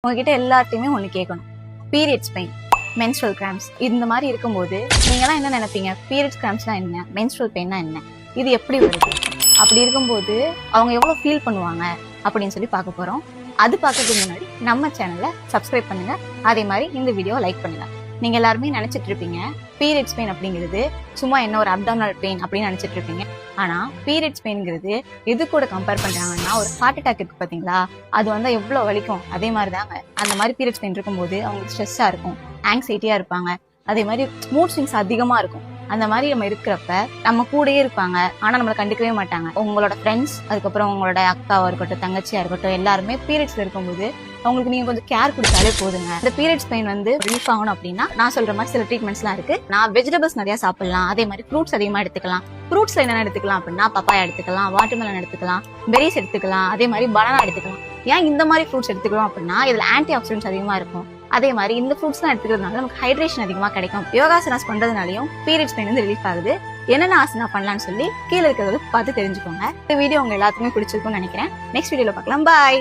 உங்ககிட்ட எல்லாத்தையுமே ஒன்று கேட்கணும். பீரியட்ஸ் பெயின், மென்ஸ்ட்ரல் கிராம்ஸ் இந்த மாதிரி இருக்கும்போது நீங்களாம் என்ன நினைப்பீங்க? பீரியட்ஸ் கிராம்ஸ்னா என்ன, மென்ஸ்ட்ரல் பெயின்னா என்ன, இது எப்படி வருது, அப்படி இருக்கும்போது அவங்க எவ்வளோ ஃபீல் பண்ணுவாங்க அப்படின்னு சொல்லி பார்க்க போகிறோம். அது பார்க்கறதுக்கு முன்னாடி நம்ம சேனலை சப்ஸ்கிரைப் பண்ணுங்க, அதே மாதிரி இந்த வீடியோவை லைக் பண்ணுங்க. நீங்க எல்லாருமே நினைச்சிட்டு இருப்பீங்க பீரியட்ஸ் பெயின் அப்படிங்கிறது சும்மா என்ன ஒரு அப்டாமினல் பெயின் அப்படின்னு நினைச்சிட்டு இருப்பீங்க. ஆனா பீரியட்ஸ் பெயின்ங்கிறது எது கூட கம்பேர் பண்றாங்கன்னா, ஒரு ஹார்ட் அட்டாக் இருக்கு பாத்தீங்களா, அது வந்து எவ்வளவு வலிக்கும் அதே மாதிரி தாங்க. அந்த மாதிரி பீரியட்ஸ் பெயின் இருக்கும்போது அவங்களுக்கு ஸ்ட்ரெஸ்ஸா இருக்கும், ஆங்ஸைட்டியா இருப்பாங்க, அதே மாதிரி மூட் ஸ்விங்ஸ் அதிகமா இருக்கும். அந்த மாதிரி நம்ம இருக்கிறப்ப நம்ம கூடயே இருப்பாங்க, ஆனா நம்மளை கண்டுக்கவே மாட்டாங்க. உங்களோட ஃப்ரெண்ட்ஸ், அதுக்கப்புறம் உங்களோட அக்காவா இருக்கட்டும், தங்கச்சியா இருக்கட்டும், எல்லாருமே பீரியட்ஸ்ல இருக்கும்போது அவங்களுக்கு நீங்க கொஞ்சம் கேர் கொடுத்தாலே போதுங்க. இந்த பீரியட்ஸ் பெயின் வந்து ரிலீஃப் ஆகணும் அப்படின்னா நான் சொல்ற மாதிரி சில ட்ரீட்மெண்ட்ஸ்லாம் இருக்கு. நான் வெஜிடபிள்ஸ் நிறைய சாப்பிடலாம், அதே மாதிரி ஃப்ரூட்ஸ் அதிகமா எடுத்துக்கலாம். ஃப்ரூட்ஸ்ல என்னென்ன எடுத்துக்கலாம் அப்படின்னா, பப்பாயா எடுத்துக்கலாம், வாட்டர்மெலன் எடுத்துக்கலாம், பெரிஸ் எடுத்துக்கலாம், அதே மாதிரி பனானா எடுத்துக்கலாம். ஏன் இந்த மாதிரி ஃப்ரூட்ஸ் எடுத்துக்கிறோம் அப்படின்னா, இதுல ஆன்டி ஆக்சிடென்ட்ஸ் அதிகமா இருக்கும். அதே மாதிரி இந்த ஃப்ரூட்ஸ் எல்லாம் எடுத்துக்கிறதுனால நமக்கு ஹைட்ரேஷன் அதிகமா கிடைக்கும். யோகாசனாஸ் பண்றதுனாலையும் பீரியட்ஸ் பெயின் வந்து ரிலீஃப் ஆகுது. என்னென்ன ஆசனா பண்ணலாம்னு சொல்லி கீழே இருக்கிறத பார்த்து தெரிஞ்சுக்கோங்க. இந்த வீடியோ உங்க எல்லாத்துக்குமே பிடிச்சிருக்கும்னு நினைக்கிறேன். நெக்ஸ்ட் வீடியோல பார்க்கலாம். பாய்.